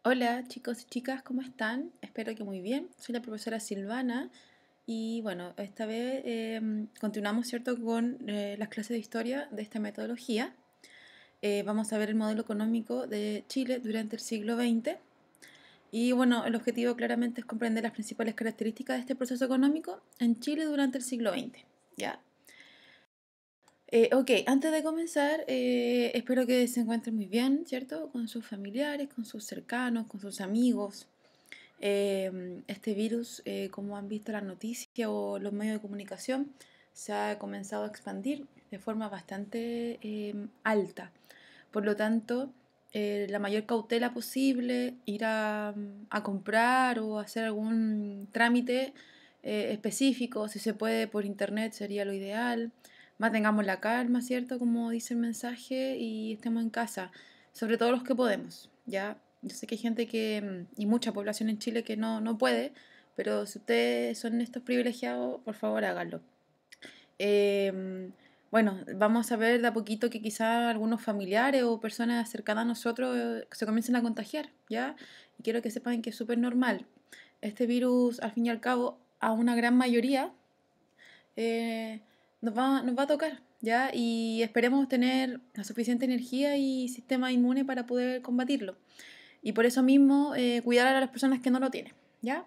Hola chicos y chicas, ¿cómo están? Espero que muy bien. Soy la profesora Silvana y bueno, esta vez continuamos, ¿cierto?, con las clases de historia de esta metodología. Vamos a ver el modelo económico de Chile durante el siglo XX y bueno, el objetivo claramente es comprender las principales características de este proceso económico en Chile durante el siglo XX, ¿ya? Ok, antes de comenzar, espero que se encuentren muy bien, ¿cierto? Con sus familiares, con sus cercanos, con sus amigos. Este virus, como han visto las noticias o los medios de comunicación, se ha comenzado a expandir de forma bastante alta. Por lo tanto, la mayor cautela posible, ir a comprar o hacer algún trámite específico, si se puede por internet sería lo ideal. Mantengamos la calma, ¿cierto? Como dice el mensaje, y estemos en casa, sobre todo los que podemos, ¿ya? Yo sé que hay gente y mucha población en Chile que no puede, pero si ustedes son estos privilegiados, por favor háganlo. Eh, bueno, vamos a ver de a poquito que quizá algunos familiares o personas cercanas a nosotros se comiencen a contagiar, ¿ya? Y quiero que sepan que es súper normal. Este virus, al fin y al cabo, a una gran mayoría eh, nos va a tocar, ¿ya? Y esperemos tener la suficiente energía y sistema inmune para poder combatirlo. Y por eso mismo, cuidar a las personas que no lo tienen, ¿ya?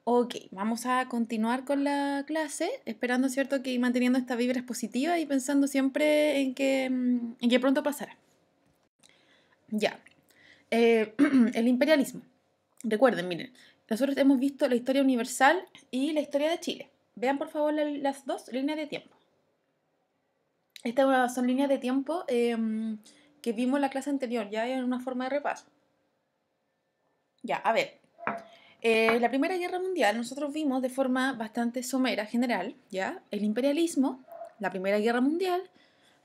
Ok, vamos a continuar con la clase, esperando, ¿cierto?, que manteniendo esta vibra positiva y pensando siempre en que pronto pasará. Ya. El imperialismo. Recuerden, miren, nosotros hemos visto la historia universal y la historia de Chile. Vean, por favor, las dos líneas de tiempo. Estas son líneas de tiempo que vimos en la clase anterior, ya en una forma de repaso. Ya, a ver. La Primera Guerra Mundial nosotros vimos de forma bastante somera, general, ¿ya? El imperialismo, la Primera Guerra Mundial,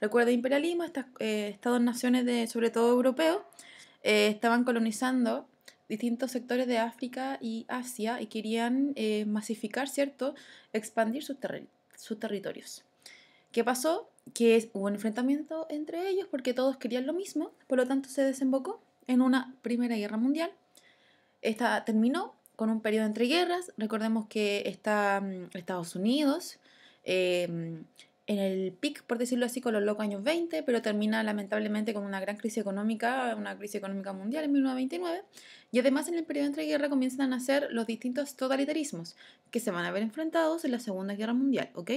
recuerda imperialismo, estas estados-naciones, sobre todo europeos, estaban colonizando distintos sectores de África y Asia y querían masificar, ¿cierto?, expandir sus territorios. ¿Qué pasó? Que hubo un enfrentamiento entre ellos porque todos querían lo mismo, por lo tanto se desembocó en una Primera Guerra Mundial. Esta terminó con un periodo entre guerras. Recordemos que está Estados Unidos en el pic, por decirlo así, con los locos años 20, pero termina lamentablemente con una gran crisis económica, una crisis económica mundial en 1929. Y además en el periodo entre guerras comienzan a nacer los distintos totalitarismos que se van a ver enfrentados en la Segunda Guerra Mundial, ¿ok?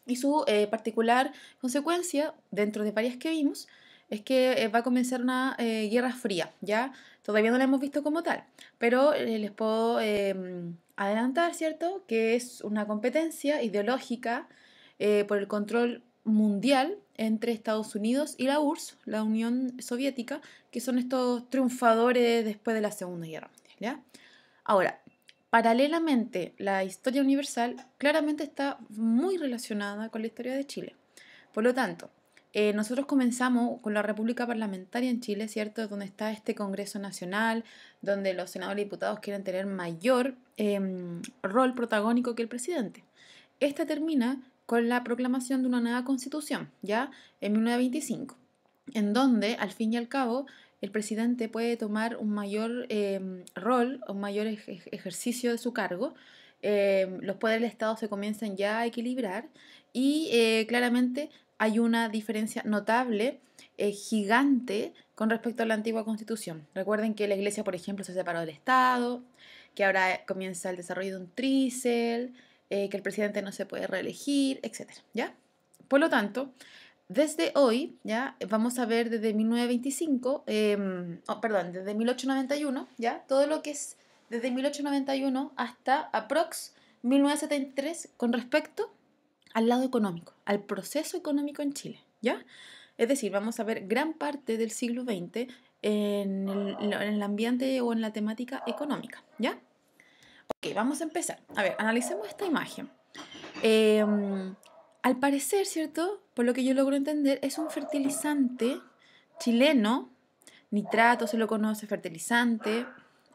Y su particular consecuencia, dentro de varias que vimos, es que va a comenzar una guerra fría, ¿ya? Todavía no la hemos visto como tal, pero les puedo adelantar, ¿cierto?, que es una competencia ideológica por el control mundial entre Estados Unidos y la URSS, la Unión Soviética, que son estos triunfadores después de la Segunda Guerra Mundial, ¿ya? Ahora, paralelamente, la historia universal claramente está muy relacionada con la historia de Chile. Por lo tanto, nosotros comenzamos con la República Parlamentaria en Chile, ¿cierto? Donde está este Congreso Nacional, donde los senadores y diputados quieren tener mayor rol protagónico que el presidente. Esta termina con la proclamación de una nueva constitución, ¿ya? En 1925, en donde, al fin y al cabo, el presidente puede tomar un mayor rol, un mayor ejercicio de su cargo. Los poderes del Estado se comienzan ya a equilibrar y claramente hay una diferencia notable, gigante, con respecto a la antigua constitución. Recuerden que la iglesia, por ejemplo, se separó del Estado, que ahora comienza el desarrollo de un trícel, que el presidente no se puede reelegir, etcétera, ¿ya? Por lo tanto, desde hoy, ¿ya? Vamos a ver desde 1925, perdón, desde 1891, ¿ya? Todo lo que es desde 1891 hasta aprox 1973 con respecto al lado económico, al proceso económico en Chile, ¿ya? Es decir, vamos a ver gran parte del siglo XX en el ambiente o en la temática económica, ¿ya? Ok, vamos a empezar. A ver, analicemos esta imagen. Eh, Al parecer, ¿cierto? Por lo que yo logro entender, es un fertilizante chileno, nitrato se lo conoce, fertilizante.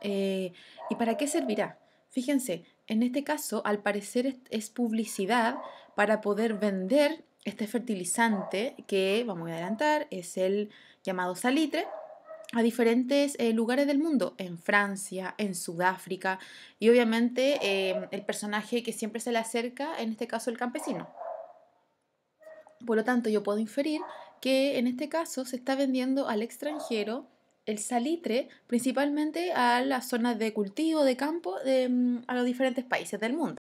¿Y para qué servirá? Fíjense, en este caso, al parecer es publicidad para poder vender este fertilizante que, vamos a adelantar, es el llamado salitre, a diferentes lugares del mundo, en Francia, en Sudáfrica, y obviamente el personaje que siempre se le acerca, en este caso el campesino. Por lo tanto, yo puedo inferir que en este caso se está vendiendo al extranjero el salitre, principalmente a las zonas de cultivo, de campo, a los diferentes países del mundo.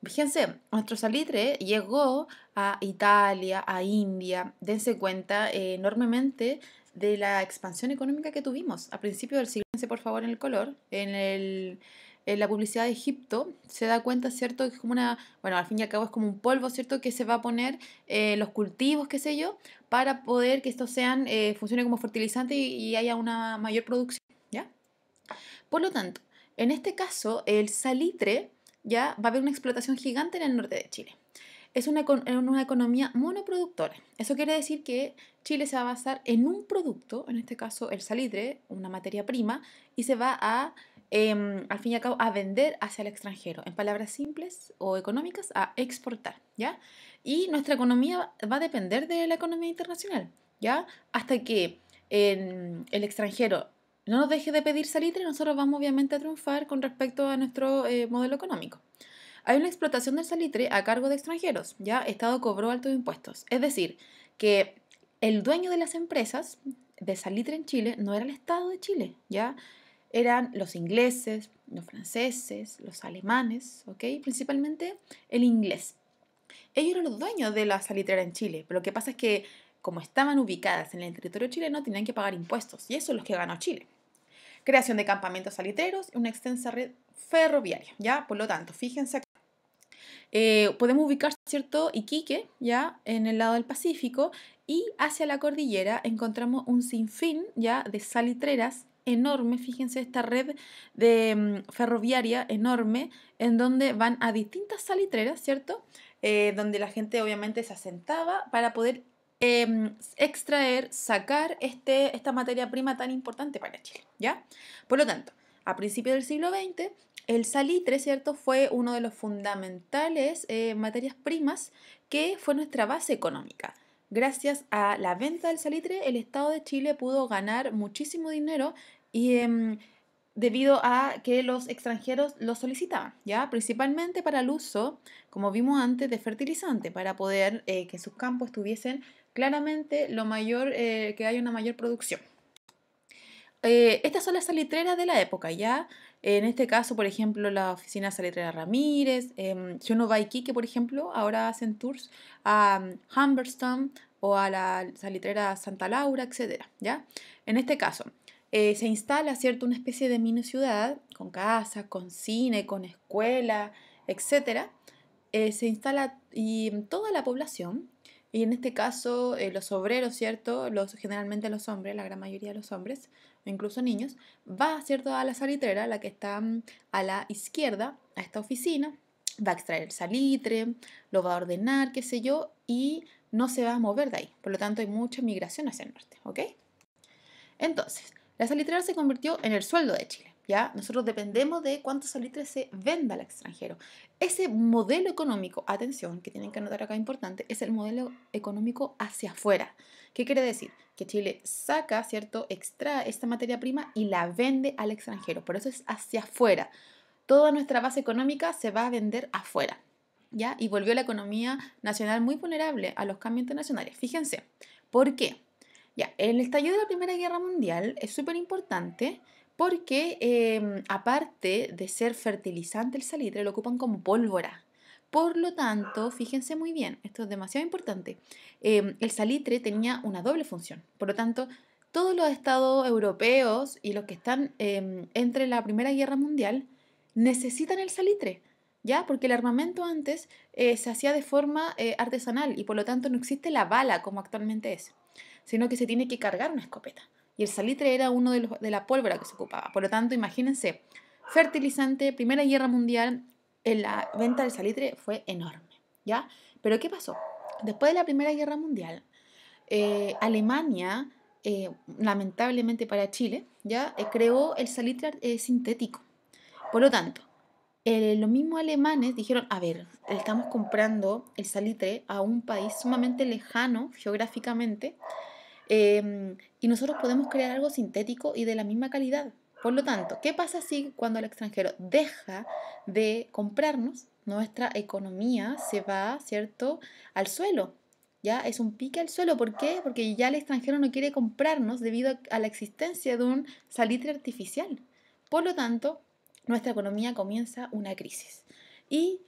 Fíjense, nuestro salitre llegó a Italia, a India. Dense cuenta enormemente de la expansión económica que tuvimos a principios del siglo. Fíjense por favor en el color, en la publicidad de Egipto, se da cuenta, ¿cierto? Que es como una, bueno, al fin y al cabo es como un polvo, ¿cierto? Que se va a poner los cultivos, qué sé yo, para poder que estos sean, funcione como fertilizante y haya una mayor producción, ¿ya? Por lo tanto, en este caso, el salitre ya va a haber una explotación gigante en el norte de Chile. Es una economía monoproductora. Eso quiere decir que Chile se va a basar en un producto, en este caso el salitre, una materia prima, y se va a, al fin y al cabo, a vender hacia el extranjero. En palabras simples o económicas, a exportar, ¿ya? Y nuestra economía va a depender de la economía internacional, ¿ya? Hasta que el extranjero no nos deje de pedir salitre, nosotros vamos obviamente a triunfar con respecto a nuestro modelo económico. Hay una explotación del salitre a cargo de extranjeros, ya Estado cobró altos impuestos. Es decir, que el dueño de las empresas de salitre en Chile no era el Estado de Chile, ya eran los ingleses, los franceses, los alemanes, ¿ok? Principalmente el inglés. Ellos eran los dueños de la salitrera en Chile, pero lo que pasa es que como estaban ubicadas en el territorio chileno, tenían que pagar impuestos, y eso es lo que ganó Chile. Creación de campamentos salitreros y una extensa red ferroviaria, ¿ya? Por lo tanto, fíjense acá. Podemos ubicar, ¿cierto? Iquique, ¿ya? En el lado del Pacífico, y hacia la cordillera encontramos un sinfín, ¿ya? De salitreras enorme, fíjense esta red de ferroviaria enorme, en donde van a distintas salitreras, ¿cierto? Donde la gente obviamente se asentaba para poder extraer, sacar esta materia prima tan importante para Chile, ¿ya? Por lo tanto, a principios del siglo XX, el salitre, ¿cierto? Fue uno de los fundamentales materias primas que fue nuestra base económica. Gracias a la venta del salitre, el Estado de Chile pudo ganar muchísimo dinero y debido a que los extranjeros lo solicitaban, ¿ya? Principalmente para el uso, como vimos antes, de fertilizante, para poder que sus campos tuviesen claramente que haya una mayor producción. Estas son las salitreras de la época, ¿ya? En este caso, por ejemplo, la oficina salitrera Ramírez, si uno va a Iquique, por ejemplo, ahora hacen tours a Humberston o a la salitrera Santa Laura, etcétera, ¿ya? En este caso, se instala, ¿cierto?, una especie de mini ciudad con casas, con cine, con escuela, etcétera. Se instala y toda la población, y en este caso los obreros, ¿cierto? Generalmente los hombres, la gran mayoría de los hombres, o incluso niños, va, ¿cierto?, a la salitrera, la que está a la izquierda, a esta oficina, va a extraer el salitre, lo va a ordenar, qué sé yo, y no se va a mover de ahí. Por lo tanto, hay mucha migración hacia el norte, ¿ok? Entonces, la salitrera se convirtió en el sueldo de Chile, ¿ya? Nosotros dependemos de cuánto salitre se venda al extranjero. Ese modelo económico, atención, que tienen que anotar acá importante, es el modelo económico hacia afuera. ¿Qué quiere decir? Que Chile saca, ¿cierto? Extrae esta materia prima y la vende al extranjero. Por eso es hacia afuera. Toda nuestra base económica se va a vender afuera, ¿ya? Y volvió la economía nacional muy vulnerable a los cambios internacionales. Fíjense, ¿por qué? Ya, el estallido de la Primera Guerra Mundial es súper importante porque aparte de ser fertilizante el salitre, lo ocupan como pólvora. Por lo tanto, fíjense muy bien, esto es demasiado importante, el salitre tenía una doble función. Por lo tanto, todos los estados europeos y los que están entre la Primera Guerra Mundial necesitan el salitre, ¿ya? Porque el armamento antes se hacía de forma artesanal y por lo tanto no existe la bala como actualmente es, sino que se tiene que cargar una escopeta. Y el salitre era uno de la pólvora que se ocupaba. Por lo tanto, imagínense, fertilizante, Primera Guerra Mundial, la venta del salitre fue enorme, ¿ya? Pero ¿qué pasó? Después de la Primera Guerra Mundial, Alemania, lamentablemente para Chile, ya creó el salitre sintético. Por lo tanto, los mismos alemanes dijeron, a ver, estamos comprando el salitre a un país sumamente lejano geográficamente, Y nosotros podemos crear algo sintético y de la misma calidad. Por lo tanto, ¿qué pasa si cuando el extranjero deja de comprarnos, nuestra economía se va, ¿cierto?, al suelo? ¿Ya? Es un pique al suelo. ¿Por qué? Porque ya el extranjero no quiere comprarnos debido a la existencia de un salitre artificial. Por lo tanto, nuestra economía comienza una crisis. Y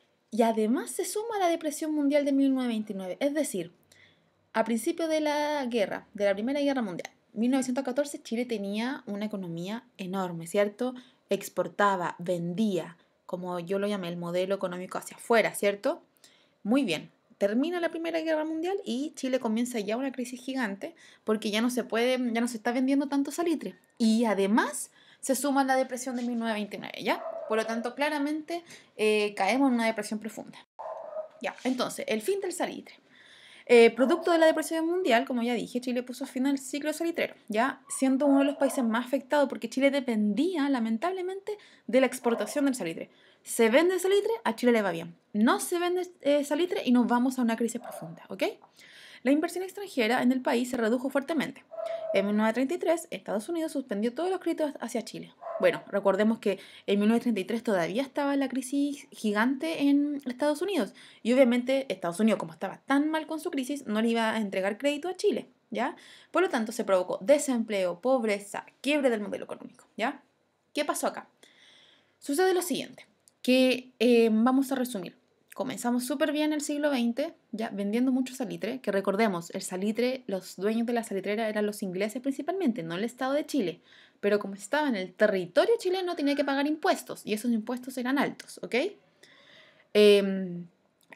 además se suma la depresión mundial de 1929. Es decir, a principio de la guerra, de la Primera Guerra Mundial, 1914, Chile tenía una economía enorme, ¿cierto? Exportaba, vendía, como yo lo llamé, el modelo económico hacia afuera, ¿cierto? Muy bien. Termina la Primera Guerra Mundial y Chile comienza ya una crisis gigante porque ya no se puede, ya no se está vendiendo tanto salitre. Y además se suma la depresión de 1929, ¿ya? Por lo tanto, claramente caemos en una depresión profunda. Ya, entonces, el fin del salitre. Producto de la depresión mundial, como ya dije, Chile puso fin al ciclo salitrero, ya siendo uno de los países más afectados porque Chile dependía, lamentablemente, de la exportación del salitre. Se vende salitre, a Chile le va bien. No se vende salitre y nos vamos a una crisis profunda, ¿ok? La inversión extranjera en el país se redujo fuertemente. En 1933, Estados Unidos suspendió todos los créditos hacia Chile. Bueno, recordemos que en 1933 todavía estaba la crisis gigante en Estados Unidos. Y obviamente Estados Unidos, como estaba tan mal con su crisis, no le iba a entregar crédito a Chile, ¿ya? Por lo tanto, se provocó desempleo, pobreza, quiebre del modelo económico, ¿ya? ¿Qué pasó acá? Sucede lo siguiente, que vamos a resumir. Comenzamos súper bien el siglo XX, ya vendiendo mucho salitre, que recordemos, el salitre, los dueños de la salitrera eran los ingleses principalmente, no el Estado de Chile. Pero como estaba en el territorio chileno, tenía que pagar impuestos, y esos impuestos eran altos, ¿ok?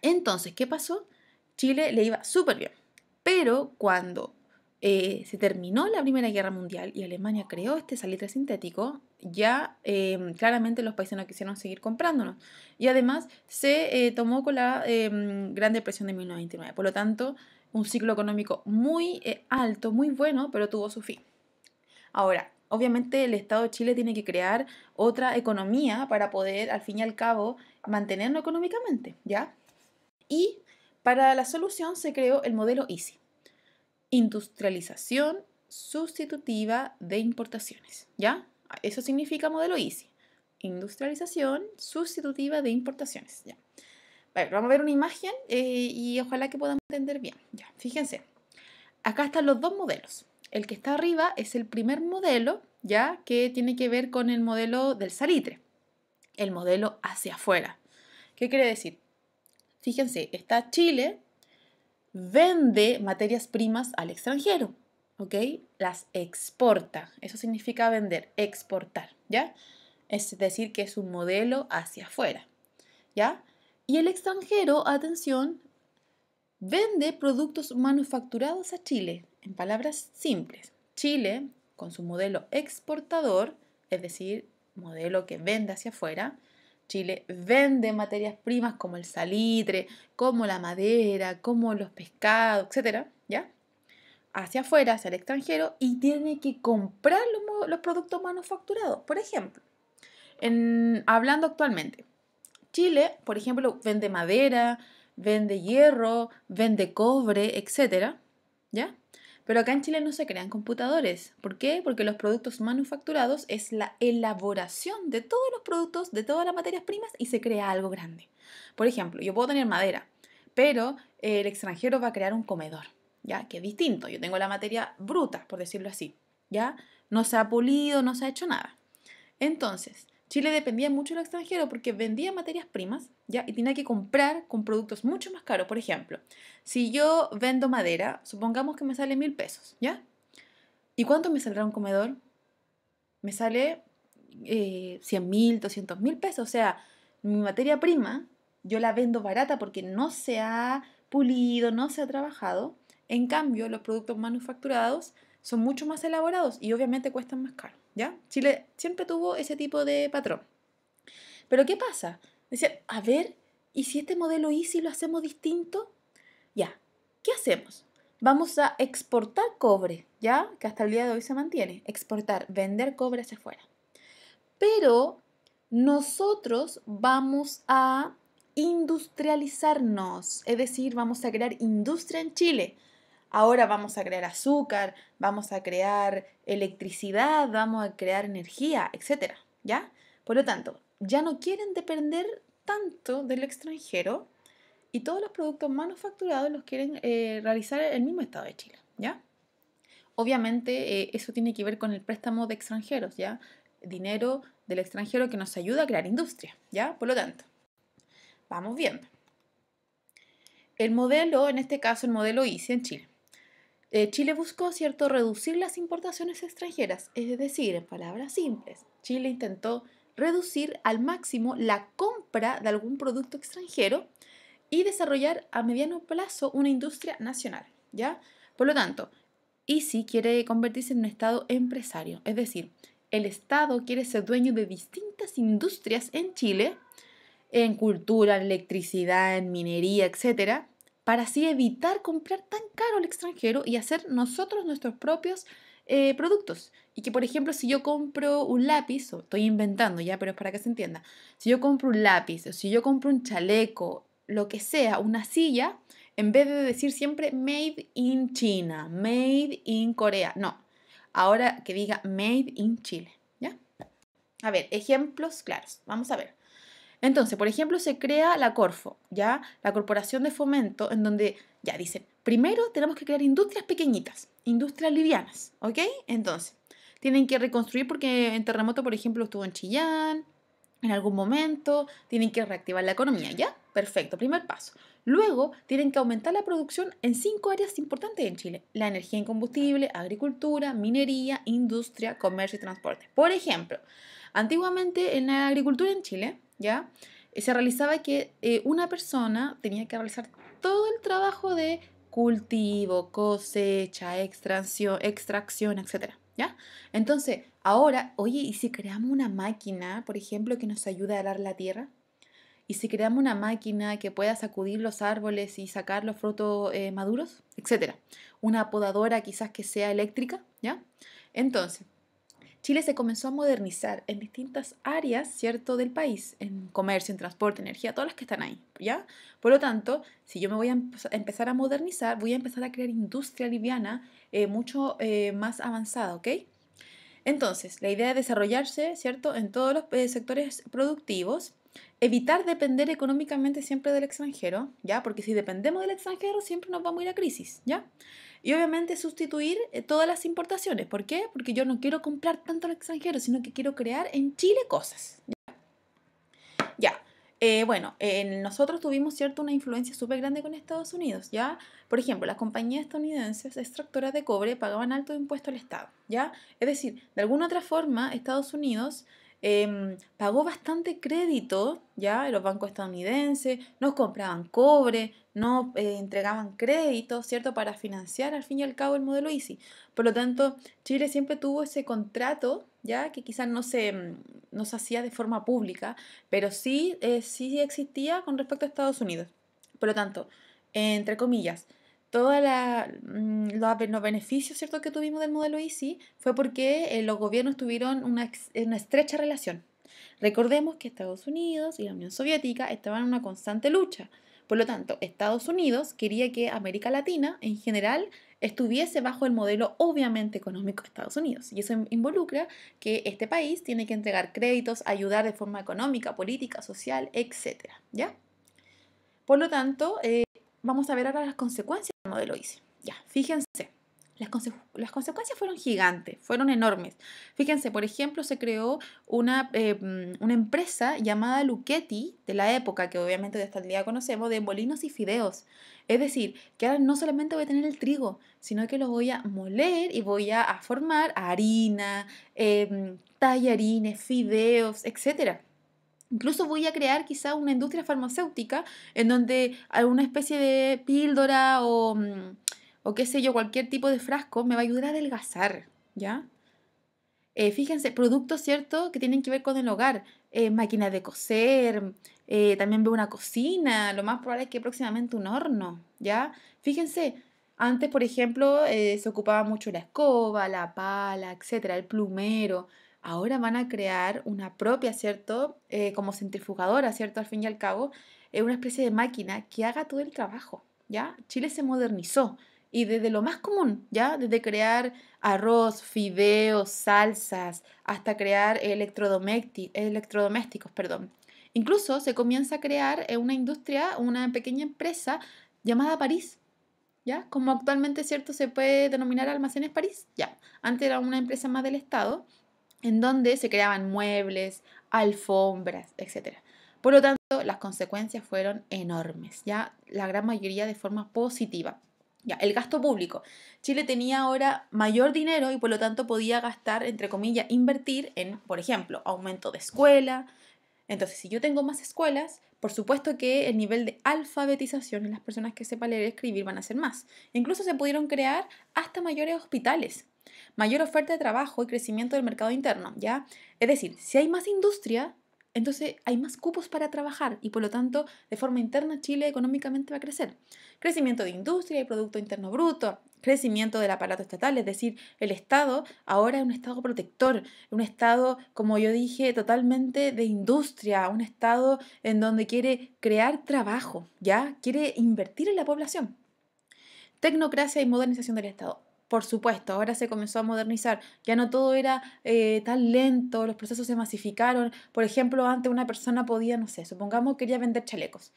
Entonces, ¿qué pasó? Chile le iba súper bien, pero cuando se terminó la Primera Guerra Mundial y Alemania creó este salitre sintético, ya claramente los países no quisieron seguir comprándonos. Y además se tomó con la Gran Depresión de 1929. Por lo tanto, un ciclo económico muy alto, muy bueno, pero tuvo su fin. Ahora, obviamente el Estado de Chile tiene que crear otra economía para poder, al fin y al cabo, mantenernos económicamente, ¿ya? Y para la solución se creó el modelo EASY. Industrialización sustitutiva de importaciones, ¿ya? Eso significa modelo EASY. Industrialización sustitutiva de importaciones, ¿ya? Vale, vamos a ver una imagen y ojalá que podamos entender bien. Ya, fíjense, acá están los dos modelos. El que está arriba es el primer modelo, ¿ya? Que tiene que ver con el modelo del salitre, el modelo hacia afuera. ¿Qué quiere decir? Fíjense, está Chile, vende materias primas al extranjero, ¿ok? Las exporta. Eso significa vender, exportar, ¿ya? Es decir, que es un modelo hacia afuera, ¿ya? Y el extranjero, atención, vende productos manufacturados a Chile. En palabras simples, Chile, con su modelo exportador, es decir, modelo que vende hacia afuera, Chile vende materias primas como el salitre, como la madera, como los pescados, etcétera, ¿ya? Hacia afuera, hacia el extranjero, y tiene que comprar los productos manufacturados. Por ejemplo, hablando actualmente, Chile, por ejemplo, vende madera, vende hierro, vende cobre, etcétera, ¿ya? Pero acá en Chile no se crean computadores. ¿Por qué? Porque los productos manufacturados es la elaboración de todos los productos, de todas las materias primas y se crea algo grande. Por ejemplo, yo puedo tener madera, pero el extranjero va a crear un comedor, ¿ya? Que es distinto. Yo tengo la materia bruta, por decirlo así, ¿ya? No se ha pulido, no se ha hecho nada. Entonces, Chile dependía mucho del extranjero porque vendía materias primas, ¿ya? Y tenía que comprar con productos mucho más caros. Por ejemplo, si yo vendo madera, supongamos que me sale 1.000 pesos, ¿ya? ¿Y cuánto me saldrá un comedor? Me sale 100.000, 200.000 pesos. O sea, mi materia prima yo la vendo barata porque no se ha pulido, no se ha trabajado. En cambio, los productos manufacturados son mucho más elaborados y obviamente cuestan más caro, ¿ya? Chile siempre tuvo ese tipo de patrón. Pero ¿qué pasa? Decía, a ver, ¿y si este modelo Easy lo hacemos distinto? Ya, ¿qué hacemos? Vamos a exportar cobre, ¿ya? Que hasta el día de hoy se mantiene. Exportar, vender cobre hacia afuera. Pero nosotros vamos a industrializarnos, es decir, vamos a crear industria en Chile. Ahora vamos a crear azúcar, vamos a crear electricidad, vamos a crear energía, etcétera, ¿ya? Por lo tanto, ya no quieren depender tanto del extranjero y todos los productos manufacturados los quieren realizar en el mismo Estado de Chile, ¿ya? Obviamente eso tiene que ver con el préstamo de extranjeros, ¿ya? Dinero del extranjero que nos ayuda a crear industria, ¿ya? Por lo tanto, vamos viendo. El modelo, en este caso el modelo ICI en Chile. Chile buscó, ¿cierto?, reducir las importaciones extranjeras, es decir, en palabras simples, Chile intentó reducir al máximo la compra de algún producto extranjero y desarrollar a mediano plazo una industria nacional, ¿ya? Por lo tanto, ICI quiere convertirse en un Estado empresario, es decir, el Estado quiere ser dueño de distintas industrias en Chile, en cultura, en electricidad, en minería, etcétera, para así evitar comprar tan caro al extranjero y hacer nosotros nuestros propios productos. Y que, por ejemplo, si yo compro un lápiz, o estoy inventando ya, pero es para que se entienda, si yo compro un lápiz, o si yo compro un chaleco, lo que sea, una silla, en vez de decir siempre Made in China, Made in Corea, no, ahora que diga Made in Chile, ¿ya? A ver, ejemplos claros, vamos a ver. Entonces, por ejemplo, se crea la Corfo, ¿ya? La Corporación de Fomento, en donde ya dicen, primero tenemos que crear industrias pequeñitas, industrias livianas, ¿ok? Entonces, tienen que reconstruir porque en terremoto, por ejemplo, estuvo en Chillán, en algún momento, tienen que reactivar la economía, ¿ya? Perfecto, primer paso. Luego, tienen que aumentar la producción en 5 áreas importantes en Chile. La energía en combustible, agricultura, minería, industria, comercio y transporte. Por ejemplo, antiguamente en la agricultura en Chile, ¿ya? Se realizaba que una persona tenía que realizar todo el trabajo de cultivo, cosecha, extracción, etcétera, ¿ya? Entonces, ahora, oye, ¿y si creamos una máquina, por ejemplo, que nos ayude a arar la tierra? ¿Y si creamos una máquina que pueda sacudir los árboles y sacar los frutos maduros, etcétera? Una podadora quizás que sea eléctrica, ¿ya? Entonces, Chile se comenzó a modernizar en distintas áreas, ¿cierto?, del país, en comercio, en transporte, energía, todas las que están ahí, ¿ya? Por lo tanto, si yo me voy a empezar a modernizar, voy a empezar a crear industria liviana mucho más avanzada, ¿ok? Entonces, la idea es desarrollarse, ¿cierto?, en todos los sectores productivos, evitar depender económicamente siempre del extranjero, ¿ya? Porque si dependemos del extranjero, siempre nos vamos a ir a crisis, ¿ya? Y obviamente sustituir todas las importaciones. ¿Por qué? Porque yo no quiero comprar tanto al extranjero, sino que quiero crear en Chile cosas. Ya. Bueno, nosotros tuvimos, ¿cierto?, una influencia súper grande con Estados Unidos, ¿ya? Por ejemplo, las compañías estadounidenses extractoras de cobre pagaban alto impuesto al Estado, ¿ya? Es decir, de alguna otra forma, Estados Unidos pagó bastante crédito, ¿ya? Los bancos estadounidenses nos compraban cobre, nos entregaban créditos, ¿cierto?, para financiar al fin y al cabo el modelo ICI. Por lo tanto, Chile siempre tuvo ese contrato, ¿ya? Que quizás no se hacía de forma pública, pero sí, sí existía con respecto a Estados Unidos. Por lo tanto, entre comillas, todos los beneficios, ¿cierto?, que tuvimos del modelo ICI fue porque los gobiernos tuvieron una estrecha relación. Recordemos que Estados Unidos y la Unión Soviética estaban en una constante lucha. Por lo tanto, Estados Unidos quería que América Latina, en general, estuviese bajo el modelo obviamente económico de Estados Unidos. Y eso involucra que este país tiene que entregar créditos, ayudar de forma económica, política, social, etcétera, ¿ya? Por lo tanto, vamos a ver ahora las consecuencias del modelo ICE. Ya, fíjense, las consecuencias fueron gigantes, fueron enormes. Fíjense, por ejemplo, se creó una empresa llamada Luchetti, de la época, que obviamente de esta día conocemos, de molinos y fideos. Es decir, que ahora no solamente voy a tener el trigo, sino que lo voy a moler y voy a formar harina, tallarines, fideos, etcétera. Incluso voy a crear quizá una industria farmacéutica en donde alguna especie de píldora o qué sé yo, cualquier tipo de frasco me va a ayudar a adelgazar, ¿ya? Fíjense, productos, ¿cierto?, que tienen que ver con el hogar, máquinas de coser, también veo una cocina, lo más probable es que próximamente un horno, ¿ya? Fíjense, antes, por ejemplo, se ocupaba mucho la escoba, la pala, etcétera, el plumero. Ahora van a crear una propia, ¿cierto? Como centrifugadora, ¿cierto? Al fin y al cabo, una especie de máquina que haga todo el trabajo, ¿ya? Chile se modernizó. Y desde lo más común, ¿ya? Desde crear arroz, fideos, salsas, hasta crear electrodomésticos, perdón. Incluso se comienza a crear una industria, una pequeña empresa llamada París, ¿ya? Como actualmente, ¿cierto? Se puede denominar Almacenes París, ya. Antes era una empresa más del Estado, en donde se creaban muebles, alfombras, etcétera. Por lo tanto, las consecuencias fueron enormes, ya la gran mayoría de forma positiva. Ya, el gasto público. Chile tenía ahora mayor dinero y por lo tanto podía gastar, entre comillas, invertir en, por ejemplo, aumento de escuela. Entonces, si yo tengo más escuelas, por supuesto que el nivel de alfabetización en las personas que sepan leer y escribir van a ser más. Incluso se pudieron crear hasta mayores hospitales, mayor oferta de trabajo y crecimiento del mercado interno, ¿ya? Es decir, si hay más industria, entonces hay más cupos para trabajar y por lo tanto, de forma interna, Chile económicamente va a crecer. Crecimiento de industria y Producto Interno Bruto, crecimiento del aparato estatal, es decir, el Estado ahora es un Estado protector, un Estado, como yo dije, totalmente de industria, un Estado en donde quiere crear trabajo, ¿ya? Quiere invertir en la población. Tecnocracia y modernización del Estado. Por supuesto, ahora se comenzó a modernizar. Ya no todo era tan lento, los procesos se masificaron. Por ejemplo, antes una persona podía, no sé, supongamos quería vender chalecos.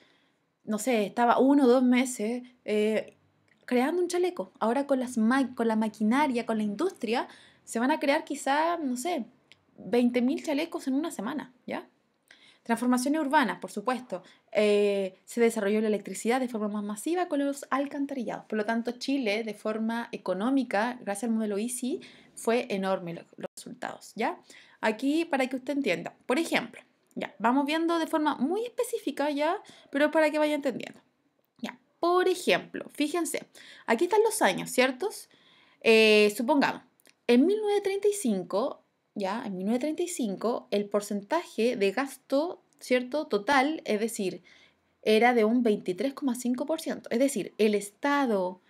No sé, estaba 1 o 2 meses creando un chaleco. Ahora con la maquinaria, con la industria, se van a crear quizá, no sé, 20.000 chalecos en una semana, ¿ya? Transformaciones urbanas, por supuesto. Se desarrolló la electricidad de forma más masiva con los alcantarillados. Por lo tanto, Chile, de forma económica, gracias al modelo EASY, fue enorme los resultados, ¿ya? Aquí, para que usted entienda. Por ejemplo, ya, vamos viendo de forma muy específica, ¿ya? Pero para que vaya entendiendo. Ya, por ejemplo, fíjense, aquí están los años, ¿ciertos? Supongamos, en 1935, ya, en 1935, el porcentaje de gasto, ¿cierto? Total, es decir, era de un 23,5%. Es decir, el Estado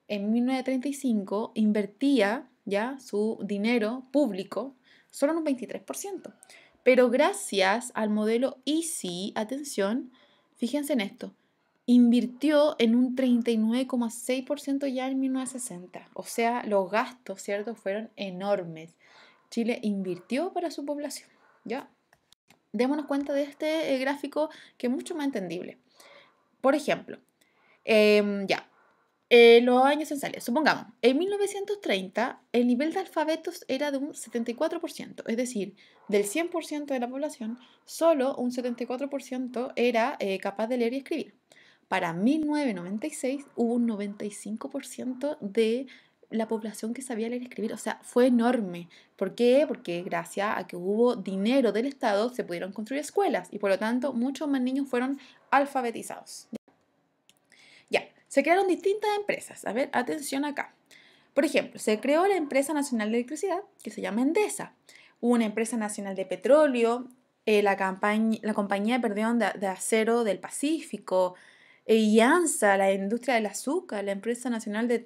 en 1935 invertía, ya, su dinero público solo en un 23%. Pero gracias al modelo EASY, atención, fíjense en esto, invirtió en un 39,6% ya en 1960. O sea, los gastos, ¿cierto?, fueron enormes. Chile invirtió para su población, ¿ya? Démonos cuenta de este gráfico que es mucho más entendible. Por ejemplo, ya, los años censales. Supongamos, en 1930 el nivel de alfabetos era de un 74%, es decir, del 100% de la población, solo un 74% era capaz de leer y escribir. Para 1996 hubo un 95% de la población que sabía leer y escribir, o sea, fue enorme. ¿Por qué? Porque gracias a que hubo dinero del Estado se pudieron construir escuelas y por lo tanto muchos más niños fueron alfabetizados. Ya, se crearon distintas empresas. A ver, atención acá. Por ejemplo, se creó la Empresa Nacional de Electricidad, que se llama Endesa. Hubo una Empresa Nacional de Petróleo, la compañía, perdón, de acero del Pacífico, IANSA, la industria del azúcar, la Empresa Nacional de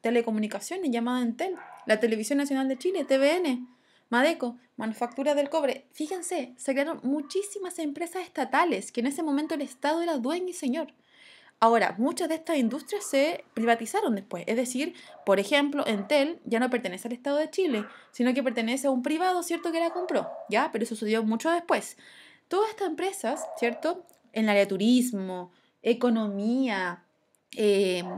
Telecomunicaciones llamada Entel, la Televisión Nacional de Chile, TVN, Madeco, Manufactura del Cobre. Fíjense, se crearon muchísimas empresas estatales que en ese momento el Estado era dueño y señor. Ahora, muchas de estas industrias se privatizaron después. Es decir, por ejemplo, Entel ya no pertenece al Estado de Chile, sino que pertenece a un privado, ¿cierto?, que la compró, ¿ya? Pero eso sucedió mucho después. Todas estas empresas, ¿cierto?, en el área de turismo, economía,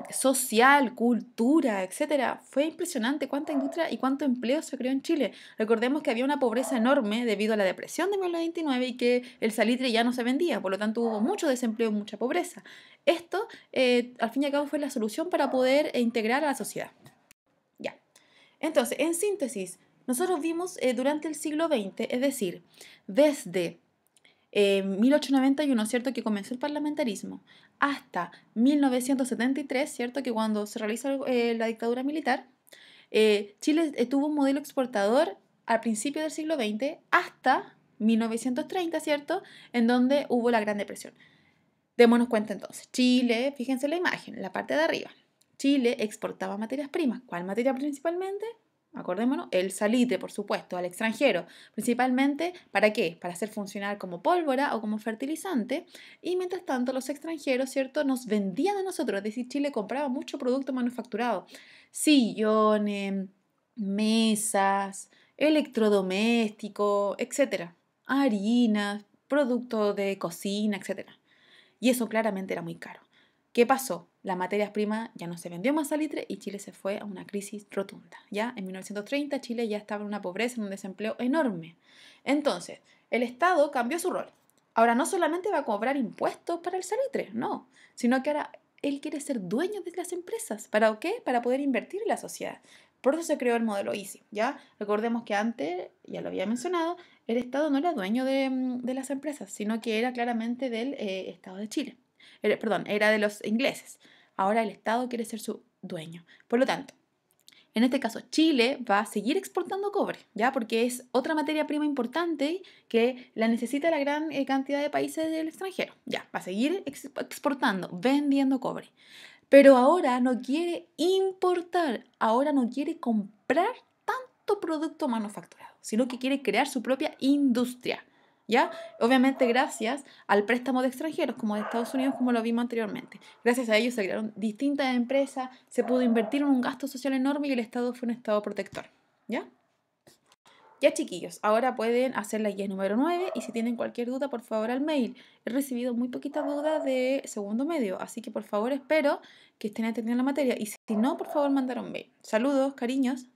social, cultura, etcétera. Fue impresionante cuánta industria y cuánto empleo se creó en Chile. Recordemos que había una pobreza enorme debido a la depresión de 1929 y que el salitre ya no se vendía, por lo tanto hubo mucho desempleo, mucha pobreza. Esto, al fin y al cabo, fue la solución para poder integrar a la sociedad. Ya. Entonces, en síntesis, nosotros vimos durante el siglo XX, es decir, desde 1891, ¿cierto?, que comenzó el parlamentarismo, hasta 1973, ¿cierto?, que cuando se realiza la dictadura militar, Chile tuvo un modelo exportador al principio del siglo XX hasta 1930, ¿cierto?, en donde hubo la Gran Depresión. Démonos cuenta entonces, Chile, fíjense la imagen, en la parte de arriba, Chile exportaba materias primas. ¿Cuál materia principalmente? acordémonos, el salitre, por supuesto, al extranjero, principalmente, ¿para qué? Para hacer funcionar como pólvora o como fertilizante, y mientras tanto los extranjeros, ¿cierto?, nos vendían a nosotros, es decir, Chile compraba mucho producto manufacturado, sillones, mesas, electrodomésticos, etcétera, harinas, productos de cocina, etcétera. Y eso claramente era muy caro. ¿Qué pasó? Las materias primas ya no se vendió más salitre y Chile se fue a una crisis rotunda. Ya en 1930 Chile ya estaba en una pobreza, en un desempleo enorme. Entonces, el Estado cambió su rol. Ahora no solamente va a cobrar impuestos para el salitre, no, sino que ahora él quiere ser dueño de las empresas. ¿Para qué? Para poder invertir en la sociedad. Por eso se creó el modelo Easy, ¿ya? Recordemos que antes, ya lo había mencionado, el Estado no era dueño de las empresas, sino que era claramente del Estado de Chile. Perdón, era de los ingleses. Ahora el Estado quiere ser su dueño. Por lo tanto, en este caso, Chile va a seguir exportando cobre, ¿ya? Porque es otra materia prima importante que la necesita la gran cantidad de países del extranjero. Ya, va a seguir exportando, vendiendo cobre. Pero ahora no quiere importar, ahora no quiere comprar tanto producto manufacturado, sino que quiere crear su propia industria, ¿ya? Obviamente gracias al préstamo de extranjeros, como de Estados Unidos, como lo vimos anteriormente. Gracias a ellos se crearon distintas empresas, se pudo invertir en un gasto social enorme y el Estado fue un Estado protector, ¿ya? Ya chiquillos, ahora pueden hacer la guía número 9 y si tienen cualquier duda, por favor al mail. He recibido muy poquitas dudas de segundo medio, así que por favor espero que estén atendiendo la materia y si no, por favor mandar un mail. Saludos, cariños.